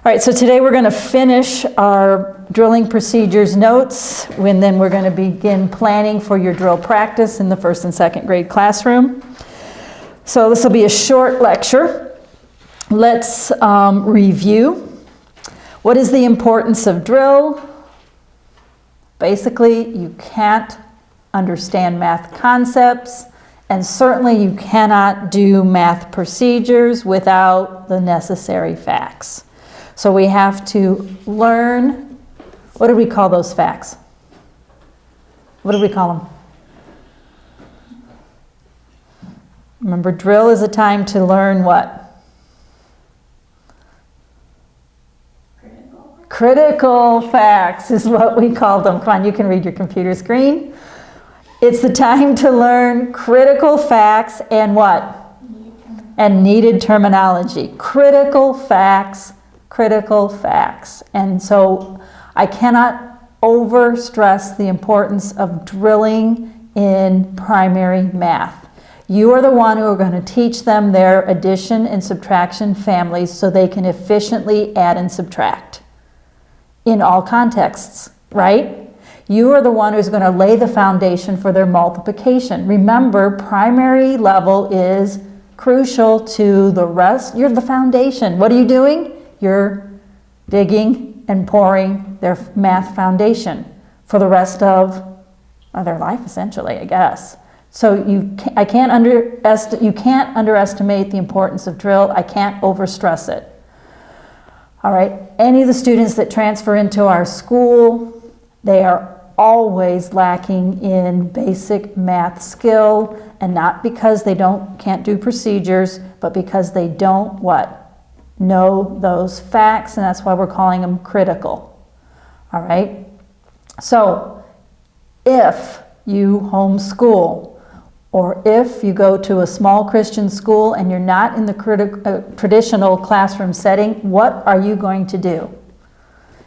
All right, so today we're going to finish our drilling procedures notes, and then we're going to begin planning for your drill practice in the first and second grade classroom. So this will be a short lecture. Let's review. What is the importance of drill? Basically, you can't understand math concepts, and certainly you cannot do math procedures without the necessary facts. So we have to learn, what do we call those facts? What do we call them? Remember, drill is a time to learn what? Critical facts is what we call them. Come on, you can read your computer screen. It's the time to learn critical facts and what? And needed terminology. Critical facts. Critical facts. And so I cannot overstress the importance of drilling in primary math. You are the one who are going to teach them their addition and subtraction families so they can efficiently add and subtract in all contexts, right? You are the one who's going to lay the foundation for their multiplication. Remember, primary level is crucial to the rest. You're the foundation. What are you doing? You're digging and pouring their math foundation for the rest of their life, essentially, I guess. So you can't underestimate the importance of drill. I can't overstress it. All right, any of the students that transfer into our school, they are always lacking in basic math skill, and not because they can't do procedures, but because they don't what? Know those facts, and that's why we're calling them critical. All right? So, if you homeschool, or if you go to a small Christian school and you're not in the traditional classroom setting, what are you going to do?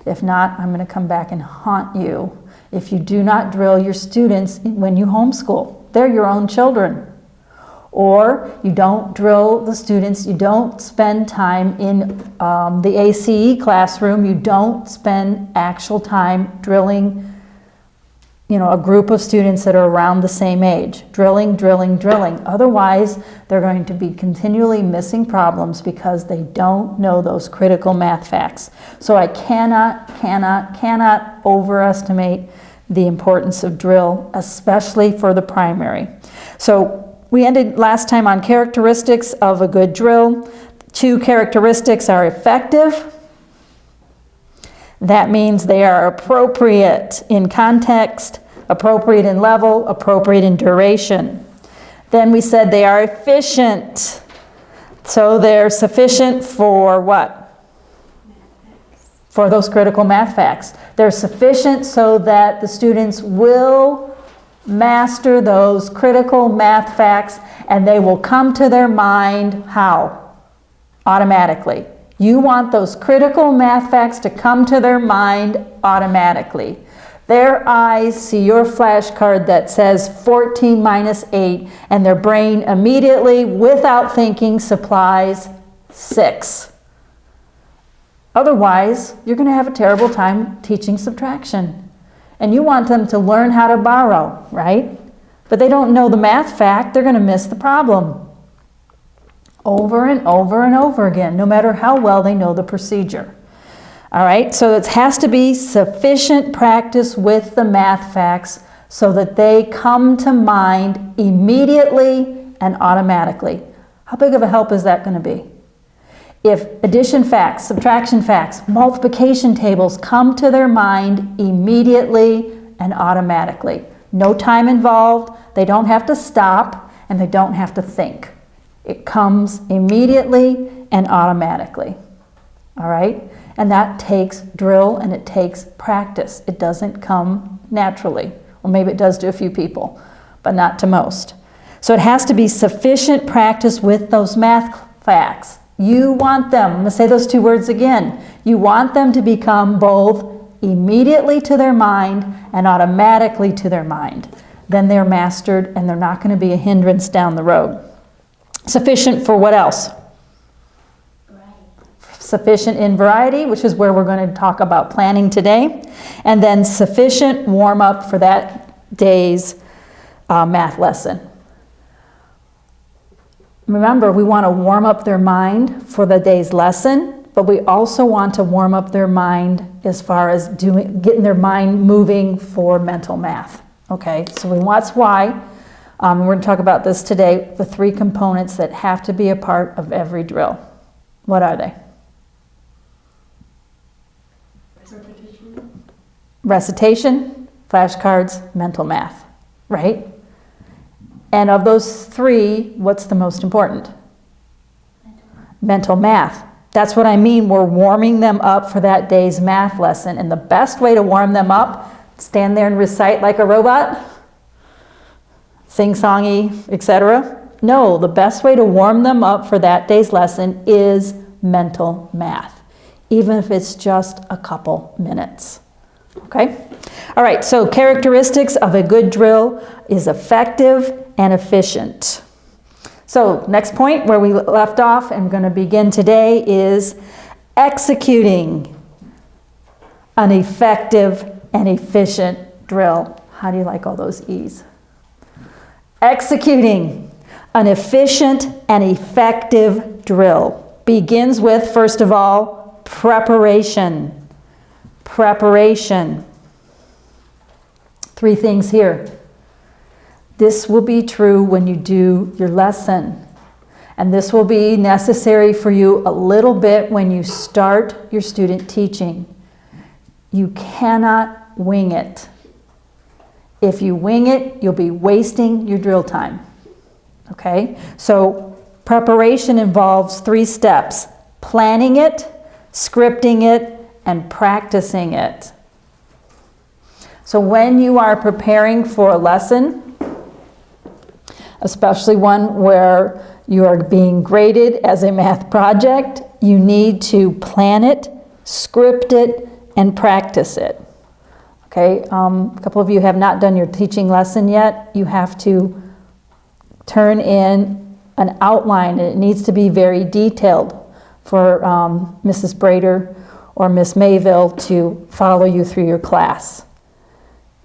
If not, I'm going to come back and haunt you if you do not drill your students when you homeschool. They're your own children. Or you don't drill the students, you don't spend time in the ACE classroom, you don't spend actual time drilling, a group of students that are around the same age. Drilling, drilling, drilling. Otherwise, they're going to be continually missing problems because they don't know those critical math facts. So I cannot overestimate the importance of drill, especially for the primary. So we ended last time on characteristics of a good drill. 2 characteristics are effective. That means they are appropriate in context, appropriate in level, appropriate in duration. Then we said they are efficient. So they're sufficient for what? For those critical math facts. They're sufficient so that the students will master those critical math facts, and they will come to their mind how? Automatically. You want those critical math facts to come to their mind automatically. Their eyes see your flashcard that says 14 minus 8, and their brain immediately, without thinking, supplies 6. Otherwise, you're going to have a terrible time teaching subtraction. And you want them to learn how to borrow, right? But they don't know the math fact, they're going to miss the problem. Over and over and over again, no matter how well they know the procedure. All right, so it has to be sufficient practice with the math facts so that they come to mind immediately and automatically. How big of a help is that going to be? If addition facts, subtraction facts, multiplication tables come to their mind immediately and automatically. No time involved, they don't have to stop, and they don't have to think. It comes immediately and automatically. All right? And that takes drill and it takes practice. It doesn't come naturally. Well, maybe it does to a few people, but not to most. So it has to be sufficient practice with those math facts. You want them, I'm going to say those 2 words again. You want them to become both immediately to their mind and automatically to their mind. Then they're mastered and they're not going to be a hindrance down the road. Sufficient for what else? sufficient in variety, which is where we're going to talk about planning today, and then sufficient warm-up for that day's math lesson. Remember, we want to warm up their mind for the day's lesson, but we also want to warm up their mind as far as getting their mind moving for mental math. Okay, so that's why we're going to talk about this today, the 3 components that have to be a part of every drill. What are they? Recitation, flashcards, mental math, right? And of those 3, what's the most important? Mental math. That's what I mean. We're warming them up for that day's math lesson. And the best way to warm them up, stand there and recite like a robot, sing-songy, etc. No, the best way to warm them up for that day's lesson is mental math, even if it's just a couple minutes. Okay? All right, so characteristics of a good drill is effective and efficient. So next point where we left off and we're going to begin today is executing an effective and efficient drill. How do you like all those E's? Executing an efficient and effective drill begins with, first of all, preparation. Preparation. 3 things here. This will be true when you do your lesson. And this will be necessary for you a little bit when you start your student teaching. You cannot wing it. If you wing it, you'll be wasting your drill time. Okay? So preparation involves 3 steps: planning it, scripting it, and practicing it. So when you are preparing for a lesson, especially one where you are being graded as a math project, you need to plan it, script it, and practice it. Okay, a couple of you have not done your teaching lesson yet. You have to turn in an outline, and it needs to be very detailed for Mrs. Brader or Miss Mayville to follow you through your class.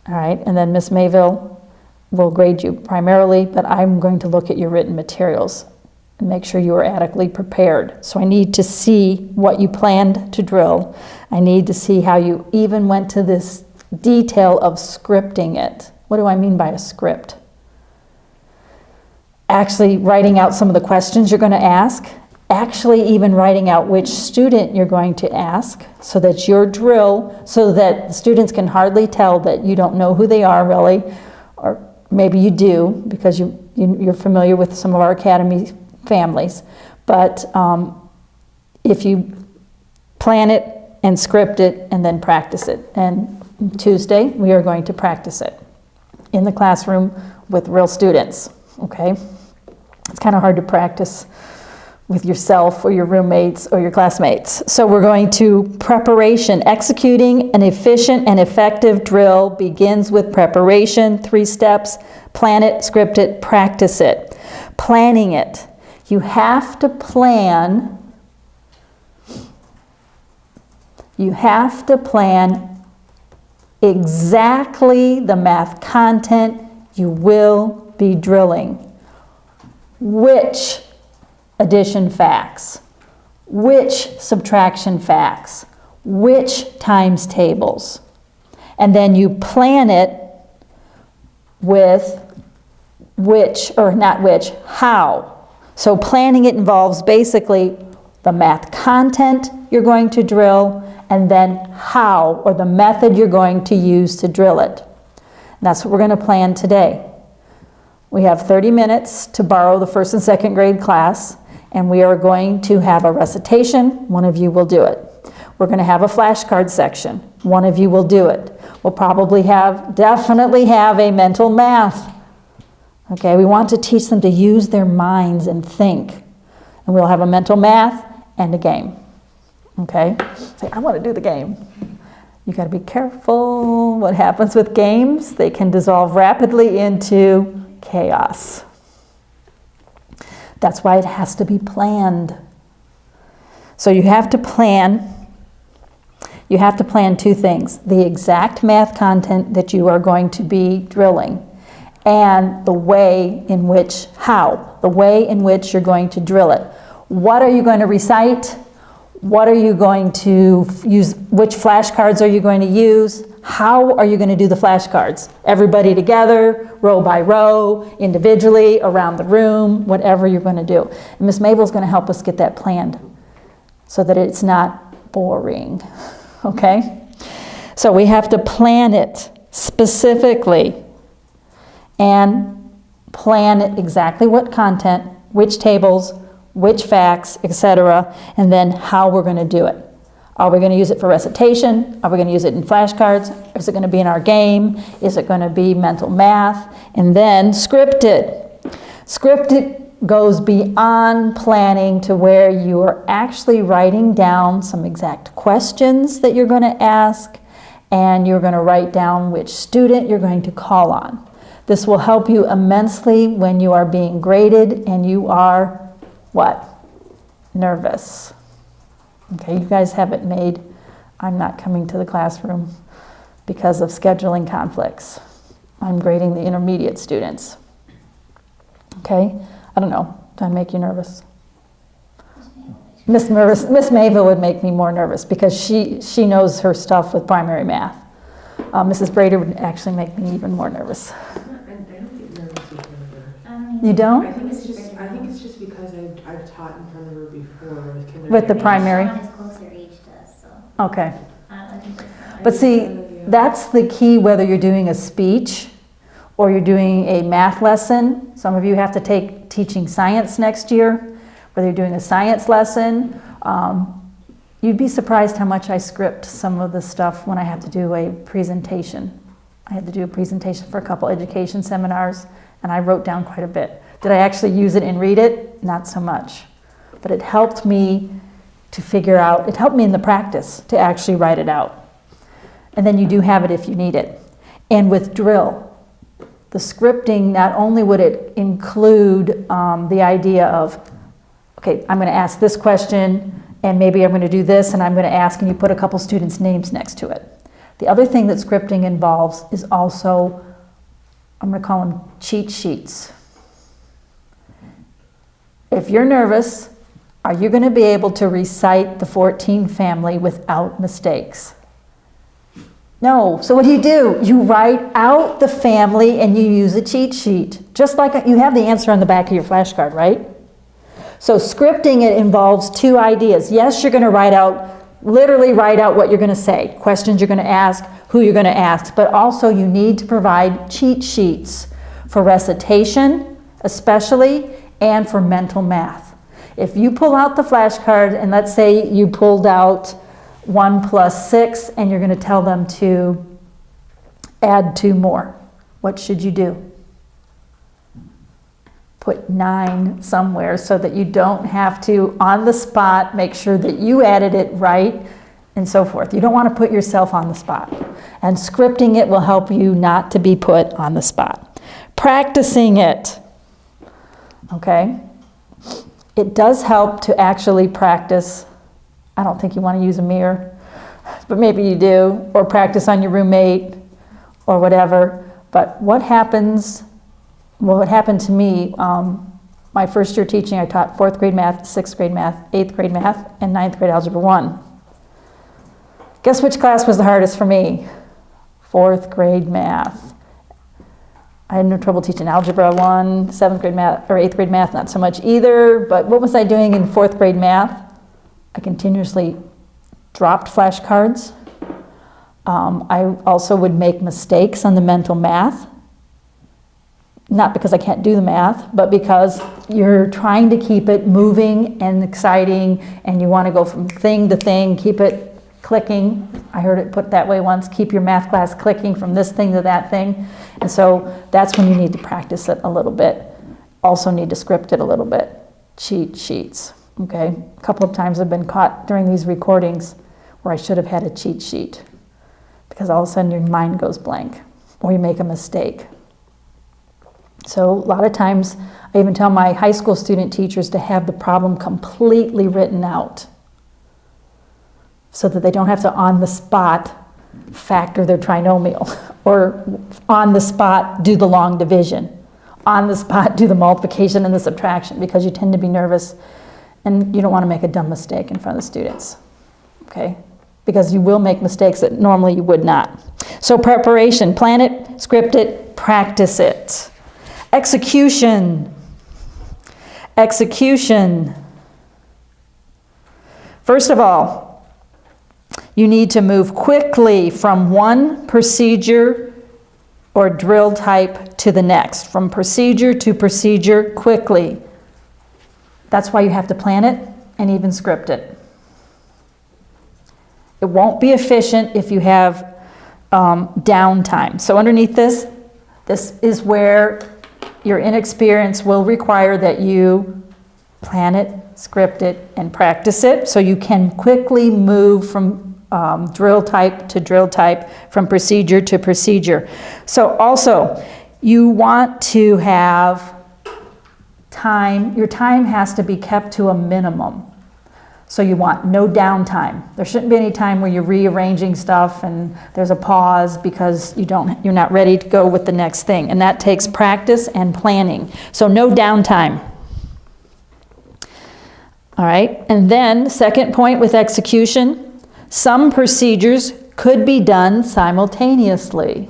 All right, and then Miss Mayville will grade you primarily, but I'm going to look at your written materials and make sure you are adequately prepared. So I need to see what you planned to drill. I need to see how you even went to this detail of scripting it. What do I mean by a script? Actually writing out some of the questions you're going to ask, actually even writing out which student you're going to ask so that your drill, so that the students can hardly tell that you don't know who they are really, or maybe you do because you're familiar with some of our academy families. But if you plan it and script it and then practice it. And Tuesday, we are going to practice it in the classroom with real students, okay? It's kind of hard to practice with yourself or your roommates or your classmates. So we're going to preparation. Executing an efficient and effective drill begins with preparation, 3 steps: plan it, script it, practice it. Planning it. You have to plan. You have to plan exactly the math content you will be drilling. Which addition facts, which subtraction facts, which times tables. And then you plan it with which, or not which, how. So planning it involves basically the math content you're going to drill and then how, or the method you're going to use to drill it. And that's what we're going to plan today. We have 30 minutes to borrow the 1st and 2nd grade class, and we are going to have a recitation. One of you will do it. We're going to have a flashcard section. One of you will do it. We'll probably definitely have a mental math. Okay, we want to teach them to use their minds and think. And we'll have a mental math and a game. Okay, say, I want to do the game. You got to be careful what happens with games. They can dissolve rapidly into chaos. That's why it has to be planned. So you have to plan two things: the exact math content that you are going to be drilling, and the way in which you're going to drill it. What are you going to recite? What are you going to use? Which flashcards are you going to use? How are you going to do the flashcards? Everybody together, row by row, individually, around the room, whatever you're going to do. And Miss Mabel's going to help us get that planned so that it's not boring, okay? So we have to plan it specifically and plan it exactly what content, which tables, which facts, etc., and then how we're going to do it. Are we going to use it for recitation? Are we going to use it in flashcards? Is it going to be in our game? Is it going to be mental math? And then script it. Script it goes beyond planning to where you are actually writing down some exact questions that you're going to ask, and you're going to write down which student you're going to call on. This will help you immensely when you are being graded and you are, what? Nervous. Okay, you guys have it made. I'm not coming to the classroom because of scheduling conflicts. I'm grading the intermediate students. Okay, I don't know. Did I make you nervous? Miss Mava would make me more nervous because she knows her stuff with primary math. Mrs. Brader would actually make me even more nervous. I don't get nervous in front of her. You don't? I think it's just because I've taught in front of her before with kindergarten. With the primary? Sean is closer age to us, so Okay. I think that's But see, that's the key whether you're doing a speech or you're doing a math lesson. Some of you have to take teaching science next year. Whether you're doing a science lesson, you'd be surprised how much I script some of the stuff when I have to do a presentation. I had to do a presentation for a couple education seminars, and I wrote down quite a bit. Did I actually use it and read it? Not so much. But it helped me to figure out, it helped me in the practice to actually write it out. And then you do have it if you need it. And with drill, the scripting, not only would it include the idea of, okay, I'm going to ask this question, and maybe I'm going to do this, and I'm going to ask, and you put a couple students' names next to it. The other thing that scripting involves is also, I'm going to call them cheat sheets. If you're nervous, are you going to be able to recite the 14 family without mistakes? No. So what do? You write out the family and you use a cheat sheet. Just like you have the answer on the back of your flashcard, right? So scripting, it involves two ideas. Yes, you're going to literally write out what you're going to say, questions you're going to ask, who you're going to ask, but also you need to provide cheat sheets for recitation, especially, and for mental math. If you pull out the flashcard, and let's say you pulled out 1 plus 6, and you're going to tell them to add 2 more, what should you do? Put 9 somewhere so that you don't have to, on the spot, make sure that you added it right, and so forth. You don't want to put yourself on the spot. And scripting it will help you not to be put on the spot. Practicing it. Okay? It does help to actually practice. I don't think you want to use a mirror, but maybe you do, or practice on your roommate, or whatever. But what happened to me, my first year teaching, I taught 4th grade math, 6th grade math, 8th grade math, and 9th grade algebra 1. Guess which class was the hardest for me? 4th grade math. I had no trouble teaching algebra 1, 7th grade math, or 8th grade math, not so much either. But what was I doing in 4th grade math? I continuously dropped flashcards. I also would make mistakes on the mental math. Not because I can't do the math, but because you're trying to keep it moving and exciting, and you want to go from thing to thing, keep it clicking. I heard it put that way once, keep your math class clicking from this thing to that thing. And so that's when you need to practice it a little bit. Also need to script it a little bit. Cheat sheets, okay? A couple of times I've been caught during these recordings where I should have had a cheat sheet because all of a sudden your mind goes blank or you make a mistake. So a lot of times I even tell my high school student teachers to have the problem completely written out. so that they don't have to on the spot factor their trinomial, or on the spot do the long division, on the spot do the multiplication and the subtraction, because you tend to be nervous and you don't want to make a dumb mistake in front of the students, okay? Because you will make mistakes that normally you would not. So preparation, plan it, script it, practice it. Execution. Execution. First of all, you need to move quickly from one procedure or drill type to the next, from procedure to procedure quickly. That's why you have to plan it and even script it. It won't be efficient if you have downtime. So underneath this is where your inexperience will require that you plan it, script it, and practice it, so you can quickly move from drill type to drill type, from procedure to procedure. So also, you want to have time, your time has to be kept to a minimum. So you want no downtime. There shouldn't be any time where you're rearranging stuff and there's a pause because you're not ready to go with the next thing. And that takes practice and planning. So no downtime. All right, and then second point with execution, some procedures could be done simultaneously.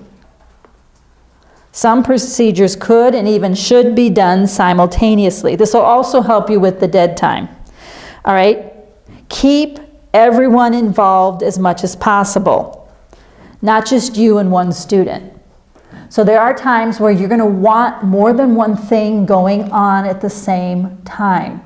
Some procedures could and even should be done simultaneously. This will also help you with the dead time. All right, keep everyone involved as much as possible, not just you and one student. So there are times where you're going to want more than one thing going on at the same time.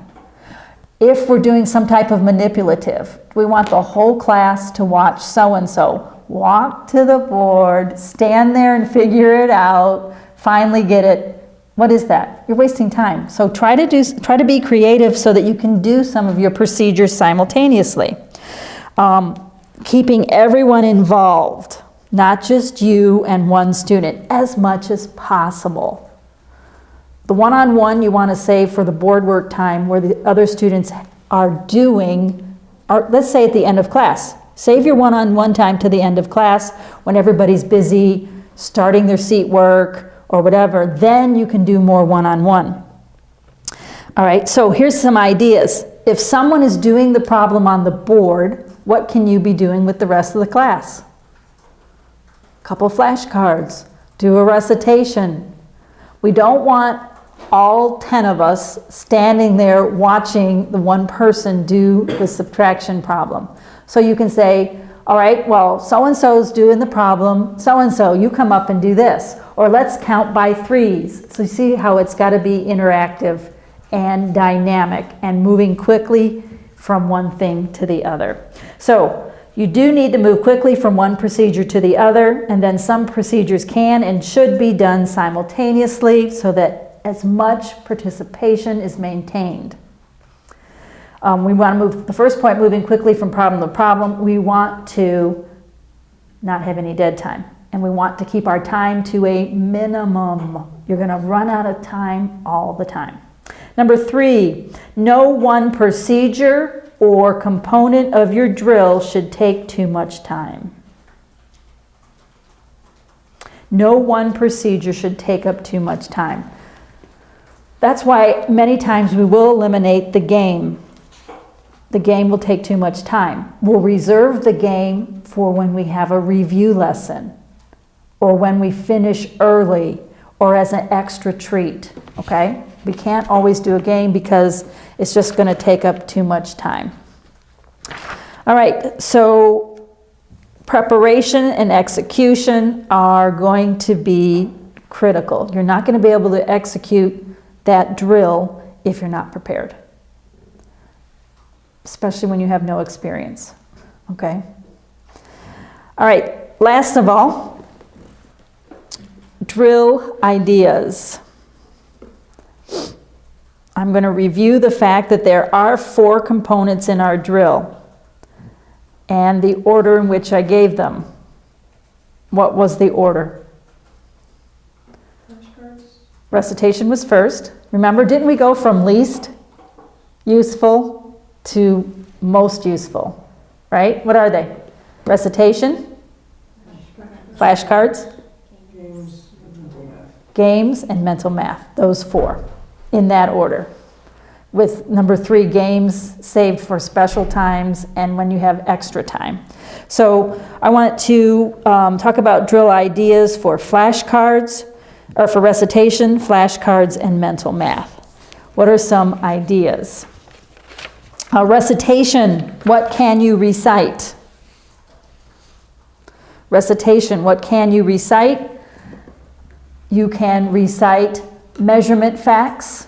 If we're doing some type of manipulative, we want the whole class to watch so-and-so. Walk to the board, stand there and figure it out, finally get it. What is that? You're wasting time. So try to be creative so that you can do some of your procedures simultaneously. Keeping everyone involved, not just you and one student, as much as possible. The one-on-one you want to save for the board work time where the other students are doing, let's say at the end of class. Save your one-on-one time to the end of class when everybody's busy starting their seat work or whatever. Then you can do more one-on-one. All right, so here's some ideas. If someone is doing the problem on the board, what can you be doing with the rest of the class? Couple flashcards, do a recitation. We don't want all 10 of us standing there watching the one person do the subtraction problem. So you can say, all right, well, so-and-so's doing the problem, so-and-so, you come up and do this. Or let's count by threes. So you see how it's got to be interactive and dynamic and moving quickly from one thing to the other. So you do need to move quickly from one procedure to the other, and then some procedures can and should be done simultaneously so that as much participation is maintained. We want to move, the first point, moving quickly from problem to problem, we want to not have any dead time. And we want to keep our time to a minimum. You're going to run out of time all the time. Number 3, no one procedure or component of your drill should take too much time. No one procedure should take up too much time. That's why many times we will eliminate the game. The game will take too much time. We'll reserve the game for when we have a review lesson or when we finish early or as an extra treat, okay? We can't always do a game because it's just going to take up too much time. All right, so preparation and execution are going to be critical. You're not going to be able to execute that drill if you're not prepared, especially when you have no experience, okay? All right, last of all, drill ideas. I'm going to review the fact that there are 4 components in our drill and the order in which I gave them. What was the order? Recitation was first. Remember, didn't we go from least useful to most useful? right? What are they? Recitation, flashcards, Games and mental math. games, and mental math. Those 4, in that order. With number 3, games saved for special times and when you have extra time. So I want to talk about drill ideas for flashcards, or for recitation, flashcards, and mental math. What are some ideas? Recitation, what can you recite? Recitation, what can you recite? You can recite measurement facts.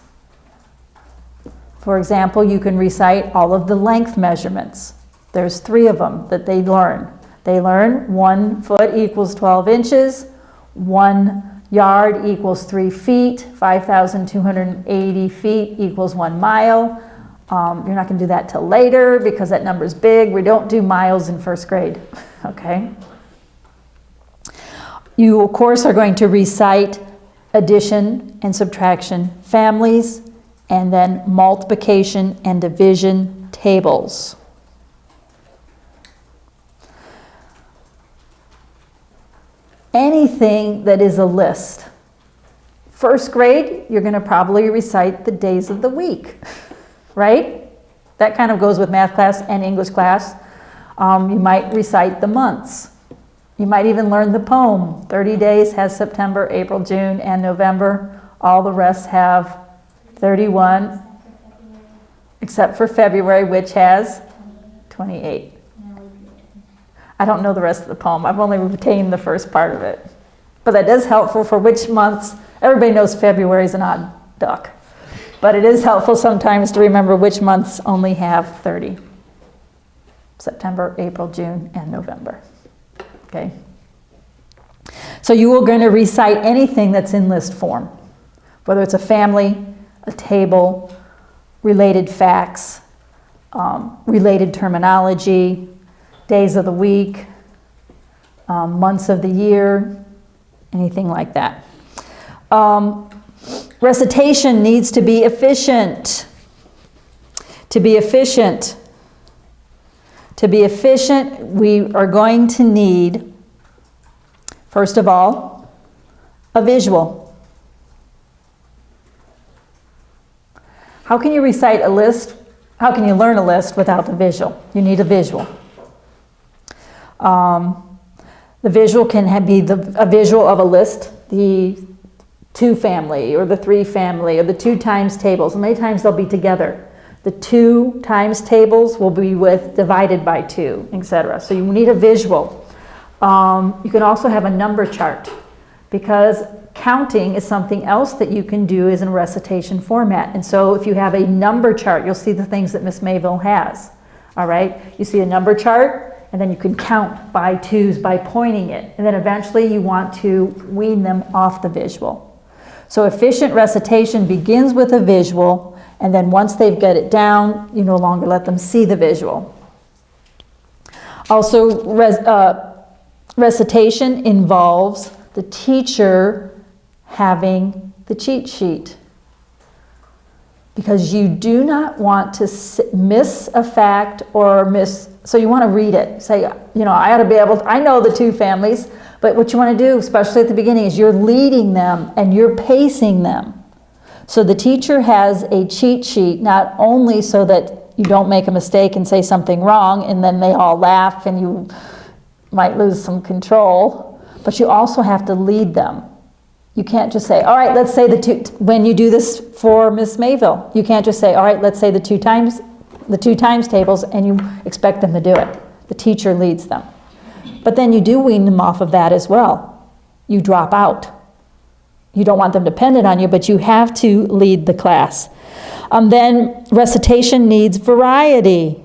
For example, you can recite all of the length measurements. There's 3 of them that they learn. They learn 1 foot equals 12 inches, 1 yard equals 3 feet, 5,280 feet equals 1 mile. You're not going to do that till later because that number's big. We don't do miles in first grade, okay? You, of course, are going to recite addition and subtraction families, and then multiplication and division tables. Anything that is a list. First grade, you're going to probably recite the days of the week, right? That kind of goes with math class and English class. You might recite the months. You might even learn the poem. 30 days has September, April, June, and November. All the rest have 31, except for February, which has 28. I don't know the rest of the poem. I've only retained the first part of it. But that is helpful for which months. Everybody knows February is an odd duck. But it is helpful sometimes to remember which months only have 30. September, April, June, and November. Okay? So you are going to recite anything that's in list form, whether it's a family, a table, related facts, related terminology, days of the week, months of the year, anything like that. Recitation needs to be efficient. To be efficient, we are going to need, first of all, a visual. How can you recite a list? How can you learn a list without a visual? You need a visual. The visual can be a visual of a list, the 2 family or the 3 family or the 2 times tables. And many times they'll be together. The 2 times tables will be with divided by 2, etc. So you need a visual. You can also have a number chart, because counting is something else that you can do is in recitation format. And so if you have a number chart, you'll see the things that Miss Mayville has. All right? You see a number chart, and then you can count by 2s by pointing it. And then eventually you want to wean them off the visual. So efficient recitation begins with a visual, and then once they've got it down, you no longer let them see the visual. Also, recitation involves the teacher having the cheat sheet, because you do not want to miss a fact or so you want to read it. Say, I ought to be able to, I know the 2 families, but what you want to do, especially at the beginning, is you're leading them and you're pacing them. So the teacher has a cheat sheet, not only so that you don't make a mistake and say something wrong and then they all laugh and you might lose some control, but you also have to lead them. You can't just say, all right, let's say when you do this for Miss Mayville, you can't just say, all right, let's say the two times tables, and you expect them to do it. The teacher leads them. But then you do wean them off of that as well. You drop out. You don't want them dependent on you, but you have to lead the class. Then recitation needs variety.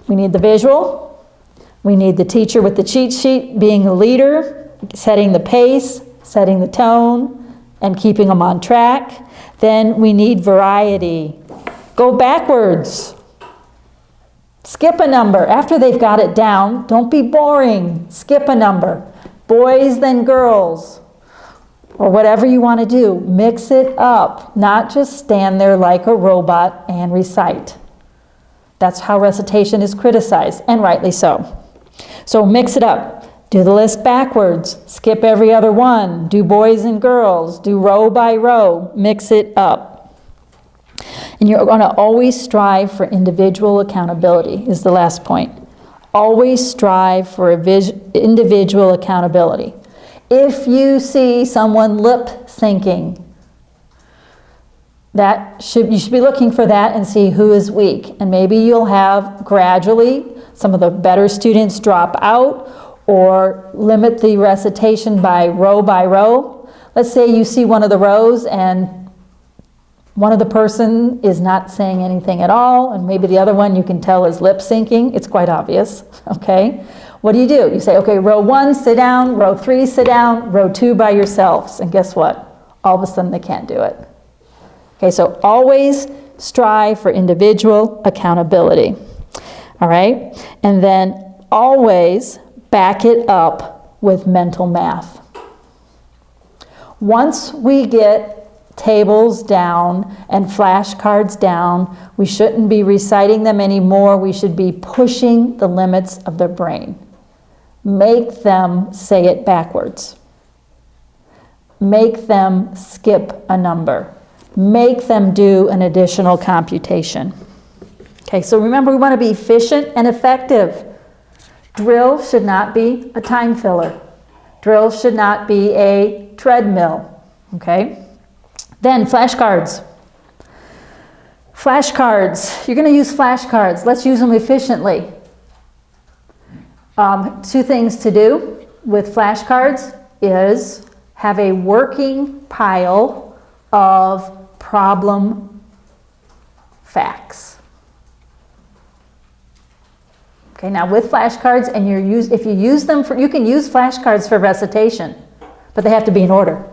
We need the visual. We need the teacher with the cheat sheet being a leader, setting the pace, setting the tone, and keeping them on track. Then we need variety. Go backwards. Skip a number. After they've got it down, don't be boring. Skip a number. Boys, then girls. Or whatever you want to do. Mix it up. Not just stand there like a robot and recite. That's how recitation is criticized, and rightly so. So mix it up. Do the list backwards. Skip every other one. Do boys and girls. Do row by row. Mix it up. And you're going to always strive for individual accountability, is the last point. Always strive for individual accountability. If you see someone lip syncing, you should be looking for that and see who is weak. And maybe you'll have gradually some of the better students drop out or limit the recitation by row. Let's say you see one of the rows and one of the person is not saying anything at all, and maybe the other one you can tell is lip syncing. It's quite obvious, okay? What do? You say, okay, row 1, sit down, row 3, sit down, row 2 by yourselves. And guess what? All of a sudden they can't do it. Okay, so always strive for individual accountability. All right? And then always back it up with mental math. Once we get tables down and flashcards down, we shouldn't be reciting them anymore. We should be pushing the limits of their brain. Make them say it backwards. Make them skip a number. Make them do an additional computation. Okay, so remember, we want to be efficient and effective. Drill should not be a time filler. Drill should not be a treadmill. Okay? Then flashcards. Flashcards. You're going to use flashcards. Let's use them efficiently. 2 things to do with flashcards is have a working pile of problem facts. Okay, now with flashcards, and if you use them you can use flashcards for recitation, but they have to be in order.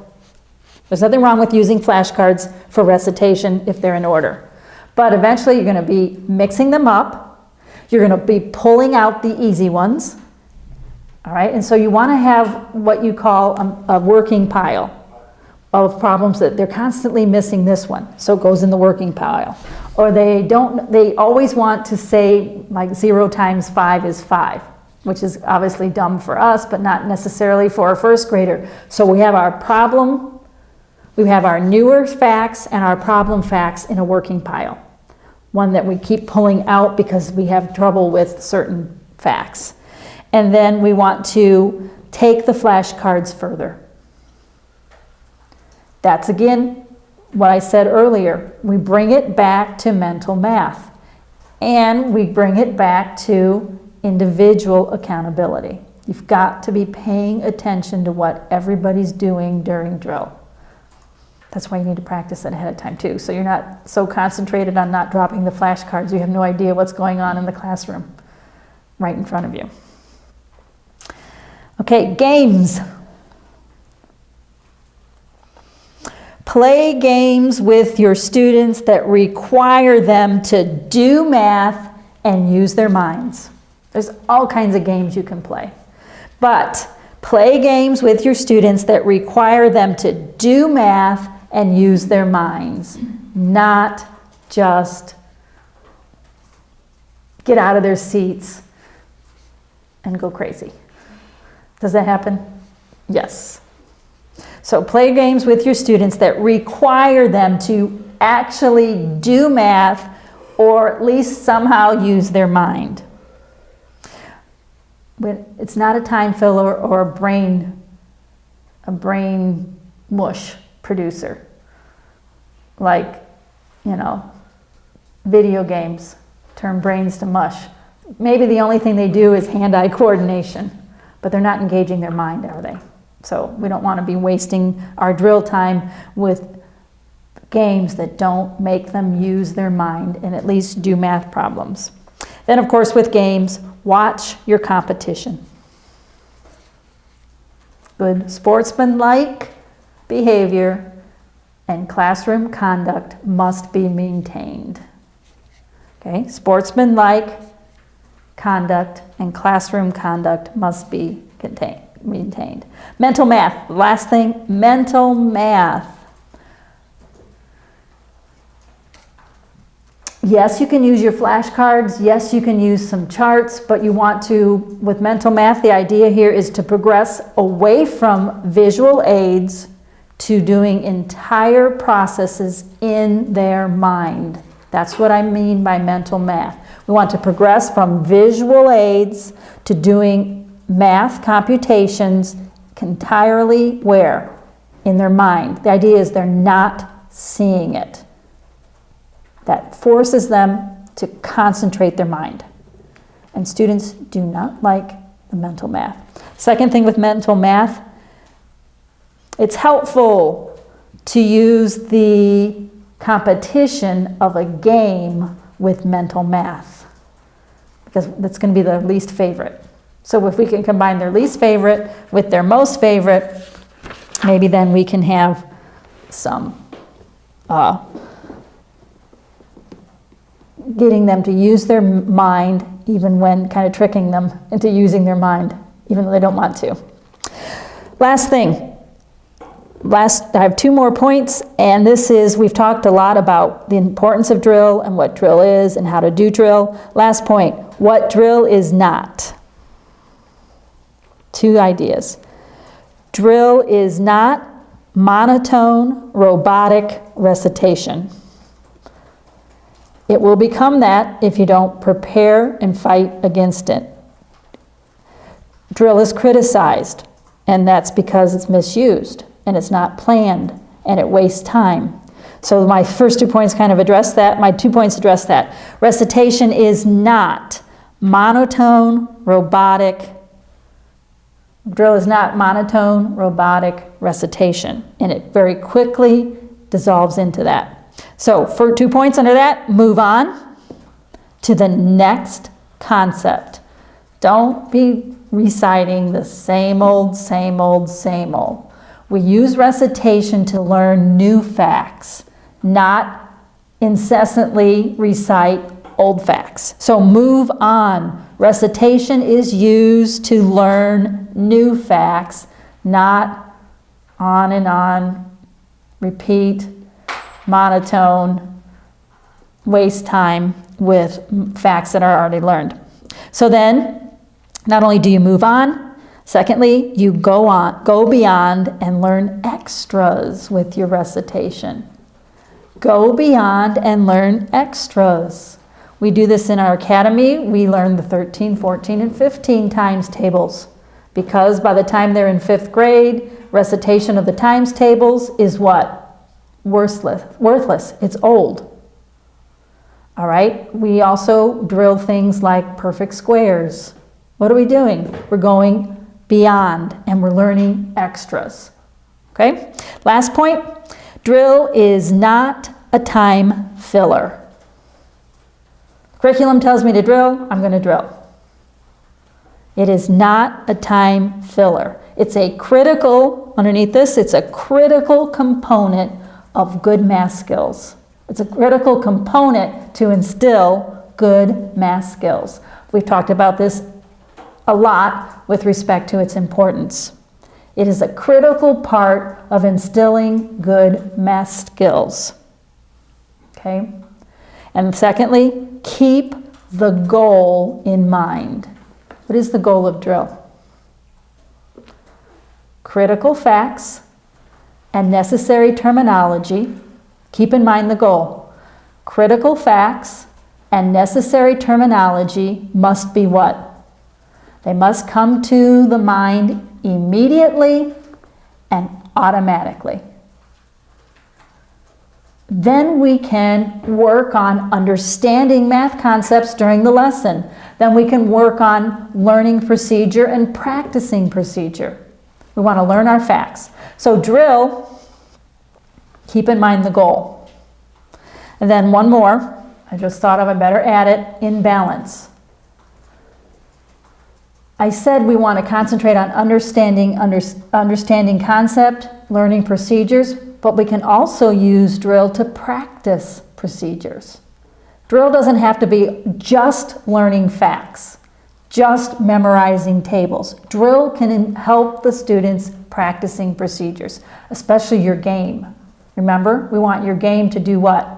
There's nothing wrong with using flashcards for recitation if they're in order. But eventually you're going to be mixing them up. You're going to be pulling out the easy ones. All right, and so you want to have what you call a working pile of problems that they're constantly missing this one, so it goes in the working pile. Or they always want to say like 0 times 5 is 5, which is obviously dumb for us, but not necessarily for a first grader. So we have our problem, we have our newer facts and our problem facts in a working pile. One that we keep pulling out because we have trouble with certain facts. And then we want to take the flashcards further. That's again what I said earlier. We bring it back to mental math, and we bring it back to individual accountability. You've got to be paying attention to what everybody's doing during drill. That's why you need to practice it ahead of time too, so you're not so concentrated on not dropping the flashcards you have no idea what's going on in the classroom right in front of you. Okay, games. Play games with your students that require them to do math and use their minds. There's all kinds of games you can play. But play games with your students that require them to do math and use their minds, not just get out of their seats and go crazy. Does that happen? Yes. So play games with your students that require them to actually do math or at least somehow use their mind. But it's not a time filler or a brain mush producer. Like, video games turn brains to mush. Maybe the only thing they do is hand-eye coordination, but they're not engaging their mind, are they? So we don't want to be wasting our drill time with games that don't make them use their mind and at least do math problems. Then, of course, with games, watch your competition. Good sportsmanlike behavior and classroom conduct must be maintained. Okay, sportsmanlike conduct and classroom conduct must be maintained. Mental math, last thing, mental math. Yes, you can use your flashcards. Yes, you can use some charts, but you want to, with mental math, the idea here is to progress away from visual aids to doing entire processes in their mind. That's what I mean by mental math. We want to progress from visual aids to doing math computations entirely where? In their mind. The idea is they're not seeing it. That forces them to concentrate their mind. And students do not like the mental math. Second thing with mental math, it's helpful to use the competition of a game with mental math, because that's going to be their least favorite. So if we can combine their least favorite with their most favorite, maybe then we can have some getting them to use their mind, even when kind of tricking them into using their mind, even though they don't want to. Last thing. I have 2 more points, and this is, we've talked a lot about the importance of drill and what drill is and how to do drill. Last point, what drill is not. 2 ideas. Drill is not monotone, robotic recitation. It will become that if you don't prepare and fight against it. Drill is criticized, and that's because it's misused, and it's not planned, and it wastes time. So my first 2 points kind of address that. My 2 points address that. Recitation is not monotone, robotic. Drill is not monotone, robotic recitation, and it very quickly dissolves into that. So for 2 points under that, move on to the next concept. Don't be reciting the same old, same old, same old. We use recitation to learn new facts, not incessantly recite old facts. So move on. Recitation is used to learn new facts, not on and on, repeat, monotone, waste time with facts that are already learned. So then, not only do you move on, secondly, you go beyond and learn extras with your recitation. Go beyond and learn extras. We do this in our academy. We learn the 13, 14, and 15 times tables, because by the time they're in 5th grade, recitation of the times tables is what? Worthless. It's old. All right? We also drill things like perfect squares. What are we doing? We're going beyond, and we're learning extras. Okay? Last point, drill is not a time filler. Curriculum tells me to drill, I'm going to drill. It is not a time filler. It's a critical, underneath this, it's a critical component of good math skills. It's a critical component to instill good math skills. We've talked about this a lot with respect to its importance. It is a critical part of instilling good math skills. Okay? And secondly, keep the goal in mind. What is the goal of drill? Critical facts and necessary terminology. Keep in mind the goal. Critical facts and necessary terminology must be what? They must come to the mind immediately and automatically. Then we can work on understanding math concepts during the lesson. Then we can work on learning procedure and practicing procedure. We want to learn our facts. So drill, keep in mind the goal. And then one more, I just thought of, I better add it, in balance. I said we want to concentrate on understanding concept, learning procedures, but we can also use drill to practice procedures. Drill doesn't have to be just learning facts, just memorizing tables. Drill can help the students practicing procedures, especially your game. Remember, we want your game to do what?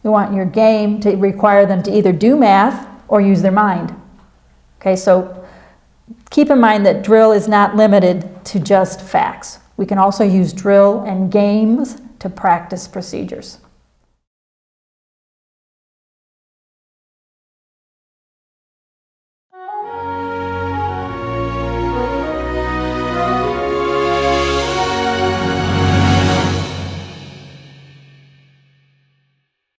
You want your game to require them to either do math or use their mind. Okay, so keep in mind that drill is not limited to just facts. We can also use drill and games to practice procedures.